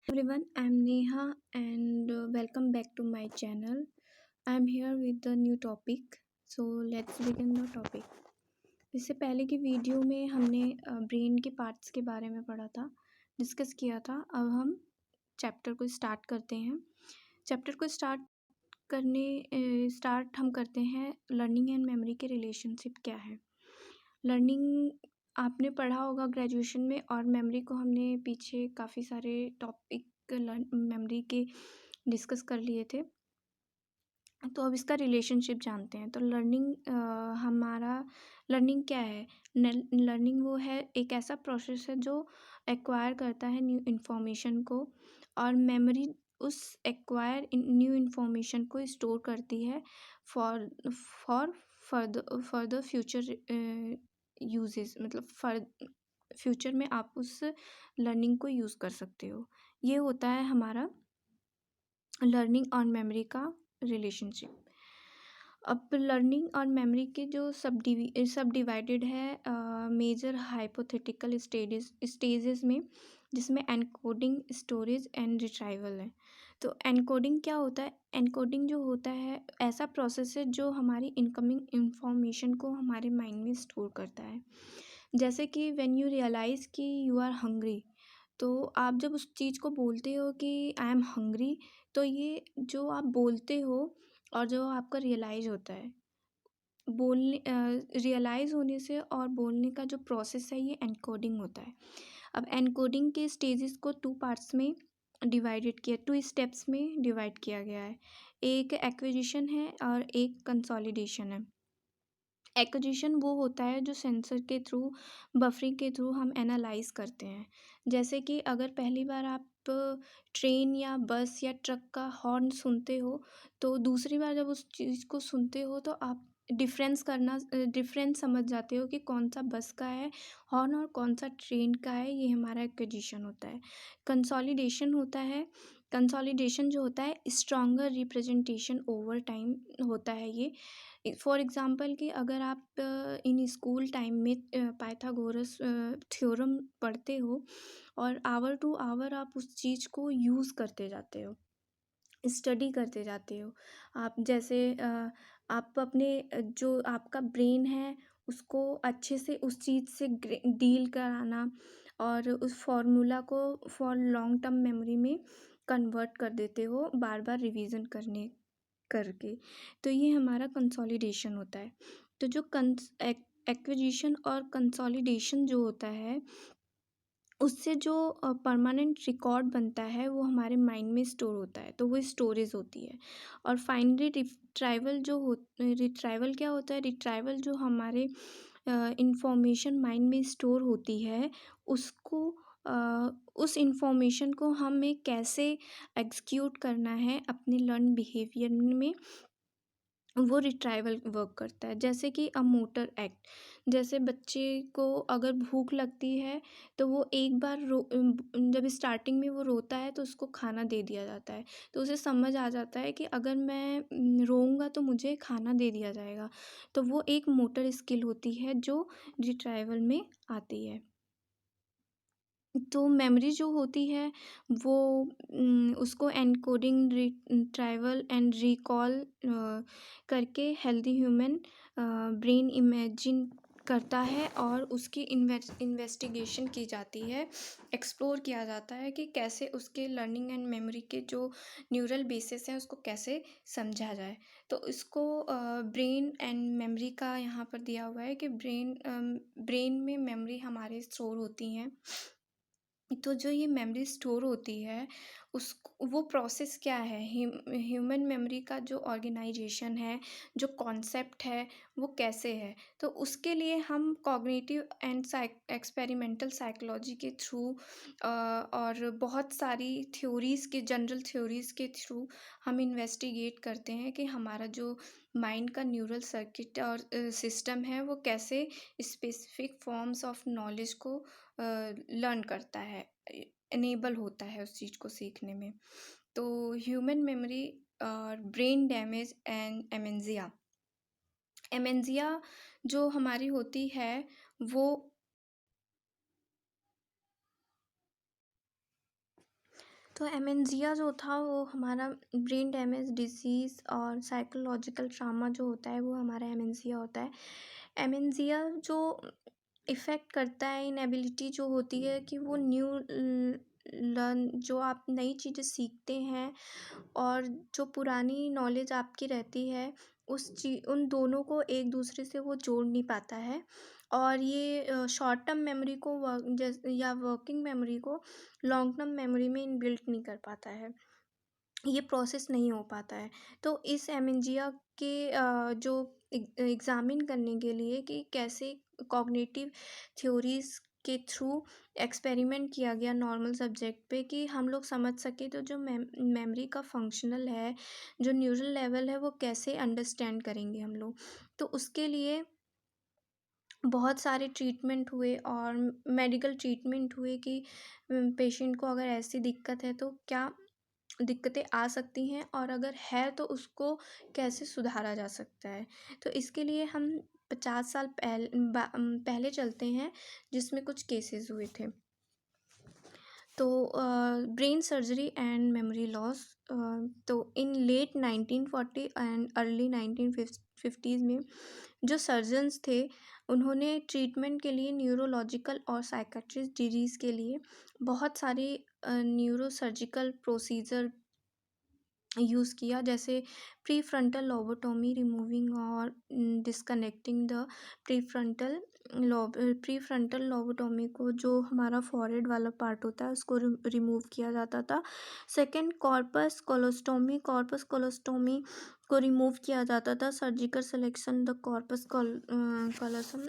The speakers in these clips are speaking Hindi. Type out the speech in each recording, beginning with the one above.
Everyone, I'm Neha and welcome back to my channel. I'm here with the new topic. So let's begin the topic. इससे पहले की वीडियो में हमने ब्रेन के पार्ट्स के बारे में पढ़ा था, डिस्कस किया था। अब हम चैप्टर को स्टार्ट करते हैं। चैप्टर को स्टार्ट हम करते हैं लर्निंग एंड मेमोरी के रिलेशनशिप क्या है। लर्निंग आपने पढ़ा होगा ग्रेजुएशन में, और मेमोरी को हमने पीछे काफ़ी सारे टॉपिक मेमोरी के डिस्कस कर लिए थे। तो अब इसका रिलेशनशिप जानते हैं। तो लर्निंग क्या है? लर्निंग वो है, एक ऐसा प्रोसेस है जो एक्वायर करता है न्यू इन्फॉर्मेशन को, और मेमोरी उस एक्वायर न्यू इन्फॉर्मेशन को स्टोर करती है for for further future uses. मतलब फ्यूचर में आप उस लर्निंग को यूज़ कर सकते हो। ये होता है हमारा लर्निंग और मेमोरी का रिलेशनशिप। अब लर्निंग और मेमोरी के जो सब डिवाइडेड है मेजर हाइपोथेटिकल स्टेजेस में, जिसमें एनकोडिंग, स्टोरेज एंड रिट्राइवल है। तो एनकोडिंग क्या होता है? एनकोडिंग जो होता है ऐसा प्रोसेस है जो हमारी इनकमिंग इंफॉर्मेशन को हमारे माइंड में स्टोर करता है। जैसे कि व्हेन यू रियलाइज़ कि यू आर हंग्री, तो आप जब उस चीज़ को बोलते हो कि आई एम हंग्री, तो ये जो आप बोलते हो और जो आपका रियलाइज़ होता है, रियलाइज़ होने से और बोलने का जो प्रोसेस है, ये एनकोडिंग होता है। अब एनकोडिंग के स्टेजेस को टू स्टेप्स में डिवाइड किया गया है। एक एक्विजिशन है और एक कंसोलिडेशन है। एक्विजिशन वो होता है जो सेंसर के थ्रू, बफरिंग के थ्रू हम एनालाइज करते हैं। जैसे कि अगर पहली बार आप ट्रेन या बस या ट्रक का हॉर्न सुनते हो, तो दूसरी बार जब उस चीज़ को सुनते हो तो आप डिफरेंस समझ जाते हो कि कौन सा बस का है हॉर्न और कौन सा ट्रेन का है। ये हमारा एक्विजिशन होता है। कंसोलिडेशन जो होता है, स्ट्रॉन्गर रिप्रेजेंटेशन ओवर टाइम होता है ये। फॉर एग्ज़ाम्पल कि अगर आप इन स्कूल टाइम में पाइथागोरस थ्योरम पढ़ते हो, और आवर टू आवर आप उस चीज़ को यूज़ करते जाते हो, स्टडी करते जाते हो। आप जैसे आप अपने जो आपका ब्रेन है उसको अच्छे से उस चीज़ से डील कराना, और उस फॉर्मूला को फॉर लॉन्ग टर्म मेमोरी में कन्वर्ट कर देते हो बार बार रिवीजन करने करके। तो ये हमारा कंसोलिडेशन होता है। तो जो एक्विजिशन और कंसोलिडेशन जो होता है, उससे जो परमानेंट रिकॉर्ड बनता है वो हमारे माइंड में स्टोर होता है, तो वो स्टोरेज होती है। और फाइनली रिट्राइवल क्या होता है? रिट्राइवल जो हमारे इंफॉर्मेशन माइंड में स्टोर होती है, उसको उस इंफॉर्मेशन को हमें कैसे एग्जीक्यूट करना है अपने लर्न बिहेवियर में, वो रिट्राइवल वर्क करता है। जैसे कि अ मोटर एक्ट, जैसे बच्चे को अगर भूख लगती है तो वो एक बार जब स्टार्टिंग में वो रोता है तो उसको खाना दे दिया जाता है, तो उसे समझ आ जाता है कि अगर मैं रोऊंगा तो मुझे खाना दे दिया जाएगा। तो वो एक मोटर स्किल होती है जो रिट्राइवल में आती है। तो मेमोरी जो होती है वो उसको एनकोडिंग, रिट्राइवल एंड रिकॉल करके हेल्दी ह्यूमन ब्रेन इमेजिन करता है, और उसकी इन्वेस्टिगेशन की जाती है, एक्सप्लोर किया जाता है कि कैसे उसके लर्निंग एंड मेमोरी के जो न्यूरल बेसिस हैं उसको कैसे समझा जाए। तो इसको ब्रेन एंड मेमोरी का यहाँ पर दिया हुआ है कि ब्रेन में मेमोरी हमारे स्टोर होती हैं। तो जो ये मेमोरी स्टोर होती है, उस वो प्रोसेस क्या है, ह्यूमन मेमोरी का जो ऑर्गेनाइजेशन है, जो कॉन्सेप्ट है, वो कैसे है। तो उसके लिए हम कॉग्निटिव एंड एक्सपेरिमेंटल साइकोलॉजी के थ्रू और बहुत सारी जनरल थ्योरीज़ के थ्रू हम इन्वेस्टिगेट करते हैं कि हमारा जो माइंड का न्यूरल सर्किट और सिस्टम है वो कैसे स्पेसिफिक फॉर्म्स ऑफ नॉलेज को लर्न करता है, इनेबल होता है उस चीज़ को सीखने में। तो ह्यूमन मेमोरी और ब्रेन डैमेज एंड एमेंजिया जो हमारी होती है वो तो एमेंजिया जो था वो हमारा ब्रेन डैमेज डिसीज़ और साइकोलॉजिकल ट्रामा जो होता है वो हमारा एमेंजिया होता है। एमेंजिया जो इफ़ेक्ट करता है, इनएबिलिटी जो होती है कि वो लर्न जो आप नई चीज़ें सीखते हैं और जो पुरानी नॉलेज आपकी रहती है उन दोनों को एक दूसरे से वो जोड़ नहीं पाता है। और ये शॉर्ट टर्म मेमोरी को या वर्किंग मेमोरी को लॉन्ग टर्म मेमोरी में इनबिल्ट नहीं कर पाता है, ये प्रोसेस नहीं हो पाता है। तो इस एमेंजिया के जो एग्ज़ामिन करने के लिए कि कैसे कॉग्निटिव थ्योरीज़ के थ्रू एक्सपेरिमेंट किया गया नॉर्मल सब्जेक्ट पे कि हम लोग समझ सकें तो जो मेमोरी का फंक्शनल है, जो न्यूरल लेवल है वो कैसे अंडरस्टैंड करेंगे हम लोग। तो उसके लिए बहुत सारे ट्रीटमेंट हुए और मेडिकल ट्रीटमेंट हुए कि पेशेंट को अगर ऐसी दिक्कत है तो क्या दिक्कतें आ सकती हैं और अगर है तो उसको कैसे सुधारा जा सकता है। तो इसके लिए हम 50 साल पहले चलते हैं जिसमें कुछ केसेस हुए थे। तो brain surgery and memory loss, तो इन लेट 1940 एंड अर्ली 1950s में जो सर्जन्स थे उन्होंने ट्रीटमेंट के लिए न्यूरोलॉजिकल और साइकेट्रिस्ट डिजीज़ के लिए बहुत सारे न्यूरो सर्जिकल प्रोसीजर यूज़ किया, जैसे प्री फ्रंटल लोबोटोमी रिमूविंग और disconnecting the prefrontal pre frontal lobotomy को जो हमारा फॉरहेड वाला पार्ट होता है उसको रिमूव किया जाता था। सेकंड कॉर्पस कोलोस्टोमी को रिमूव किया जाता था। सर्जिकल सिलेक्शन द कॉलसम,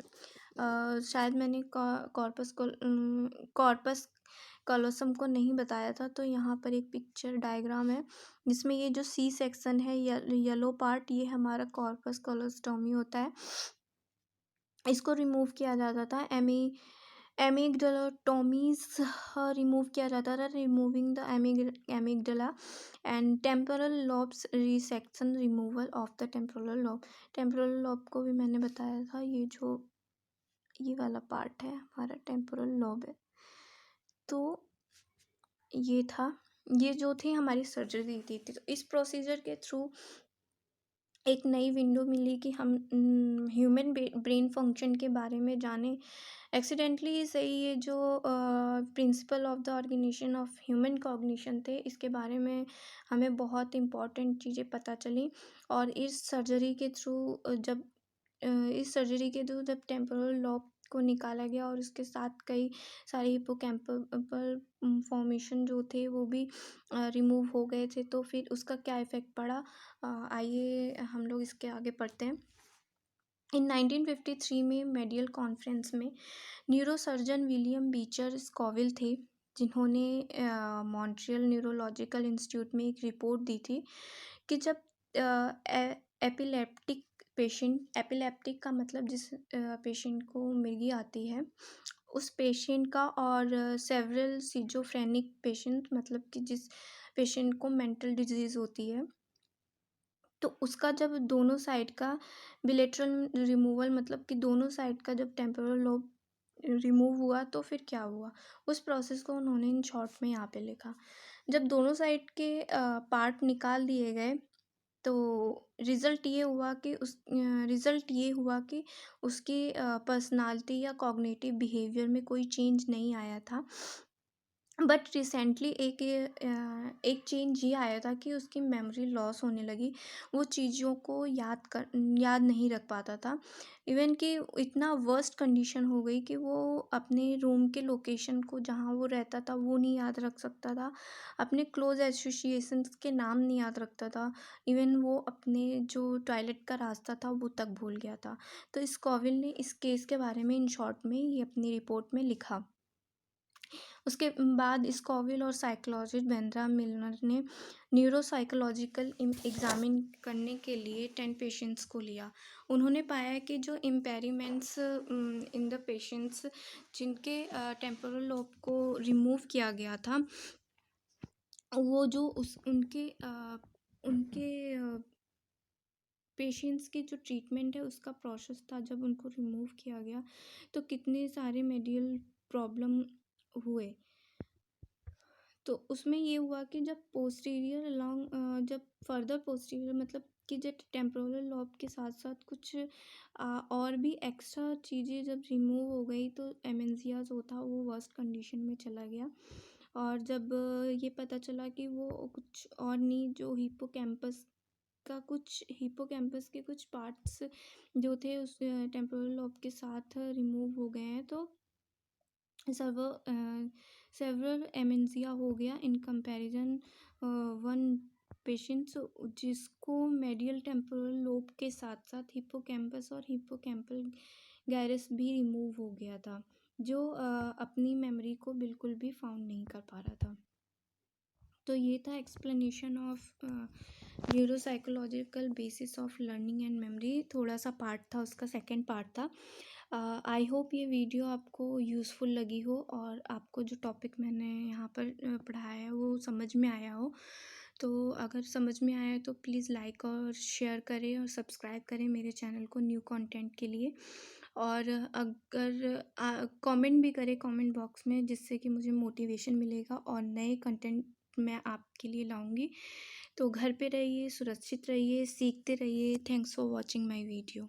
शायद मैंने कॉर्पस कॉलोसम को नहीं बताया था, तो यहाँ पर एक पिक्चर डायग्राम है जिसमें ये जो सी सेक्शन है येलो पार्ट ये हमारा कॉर्पस कोलोस्टोमी होता है, इसको रिमूव किया जाता था। एमिगडालोटोमीज रिमूव किया जाता था, removing the एमिगडला and temporal lobes resection, removal of the temporal lobe. Temporal lobe को भी मैंने बताया था, ये वाला पार्ट है हमारा टेम्पोरल लॉब है। तो ये था, ये जो थी हमारी सर्जरी थी। तो इस प्रोसीजर के थ्रू एक नई विंडो मिली कि हम ह्यूमन ब्रेन फंक्शन के बारे में जानें। एक्सीडेंटली सही ये जो principle of the organisation of human cognition थे इसके बारे में हमें बहुत इम्पॉर्टेंट चीज़ें पता चली। और इस सर्जरी के थ्रू जब टेम्पोरल लॉब को निकाला गया और उसके साथ कई सारे हिप्पोकैम्पल फॉर्मेशन जो थे वो भी रिमूव हो गए थे। तो फिर उसका क्या इफ़ेक्ट पड़ा, आइए हम लोग इसके आगे पढ़ते हैं। इन 1953 में मेडियल कॉन्फ्रेंस में न्यूरोसर्जन विलियम बीचर स्कॉविल थे जिन्होंने मॉन्ट्रियल न्यूरोलॉजिकल इंस्टीट्यूट में एक रिपोर्ट दी थी कि जब एपिलेप्टिक का मतलब जिस पेशेंट को मिर्गी आती है उस पेशेंट का, और सेवरल सिजोफ्रेनिक पेशेंट मतलब कि जिस पेशेंट को मेंटल डिजीज़ होती है, तो उसका जब दोनों साइड का बिलेटरल रिमूवल मतलब कि दोनों साइड का जब टेम्पोरल लोब रिमूव हुआ तो फिर क्या हुआ, उस प्रोसेस को उन्होंने इन शॉर्ट में यहाँ पे लिखा। जब दोनों साइड के पार्ट निकाल दिए गए तो रिज़ल्ट ये हुआ कि उसकी पर्सनालिटी या कॉग्निटिव बिहेवियर में कोई चेंज नहीं आया था। बट रिसेंटली एक चेंज ये आया था कि उसकी मेमोरी लॉस होने लगी, वो चीज़ों को याद नहीं रख पाता था। इवन कि इतना वर्स्ट कंडीशन हो गई कि वो अपने रूम के लोकेशन को जहाँ वो रहता था वो नहीं याद रख सकता था, अपने क्लोज एसोसिएशंस के नाम नहीं याद रखता था, इवन वो अपने जो टॉयलेट का रास्ता था वो तक भूल गया था। तो स्कॉविल ने इस केस के बारे में इन शॉर्ट में ये अपनी रिपोर्ट में लिखा। उसके बाद स्कॉविल और साइकोलॉजिस्ट बेंद्रा मिलनर ने न्यूरोसाइकोलॉजिकल एग्जामिन करने के लिए 10 पेशेंट्स को लिया। उन्होंने पाया कि जो इम्पेयरमेंट्स इन द पेशेंट्स जिनके टेम्पोरल लोब को रिमूव किया गया था, वो जो उनके पेशेंट्स की जो ट्रीटमेंट है उसका प्रोसेस था, जब उनको रिमूव किया गया तो कितने सारे मेडिकल प्रॉब्लम हुए। तो उसमें ये हुआ कि जब पोस्टीरियर अलॉन्ग जब फर्दर पोस्टीरियर मतलब कि जब टेम्पोरल लोब के साथ साथ कुछ और भी एक्स्ट्रा चीज़ें जब रिमूव हो गई तो एमेंजिया जो था वो वर्स्ट कंडीशन में चला गया। और जब ये पता चला कि वो कुछ और नहीं, जो हिप्पोकैम्पस के कुछ पार्ट्स जो थे उस टेम्पोरल लोब के साथ रिमूव हो गए हैं, तो सेवरल एमेंजिया हो गया इन कंपैरिजन वन पेशेंट्स, जिसको मेडियल टेम्पोरल लोब के साथ साथ हिप्पोकैम्पस और हिप्पोकैम्पल गैरस भी रिमूव हो गया था, जो अपनी मेमोरी को बिल्कुल भी फाउंड नहीं कर पा रहा था। तो ये था explanation of neuropsychological basis of learning and memory. थोड़ा सा पार्ट था, उसका सेकंड पार्ट था। आई होप ये वीडियो आपको यूज़फुल लगी हो और आपको जो टॉपिक मैंने यहाँ पर पढ़ाया है वो समझ में आया हो। तो अगर समझ में आया है तो प्लीज़ लाइक और शेयर करें और सब्सक्राइब करें मेरे चैनल को न्यू कंटेंट के लिए। और अगर कमेंट भी करें कमेंट बॉक्स में, जिससे कि मुझे मोटिवेशन मिलेगा और नए कंटेंट मैं आपके लिए लाऊंगी। तो घर पे रहिए, सुरक्षित रहिए, सीखते रहिए। Thanks for watching my video.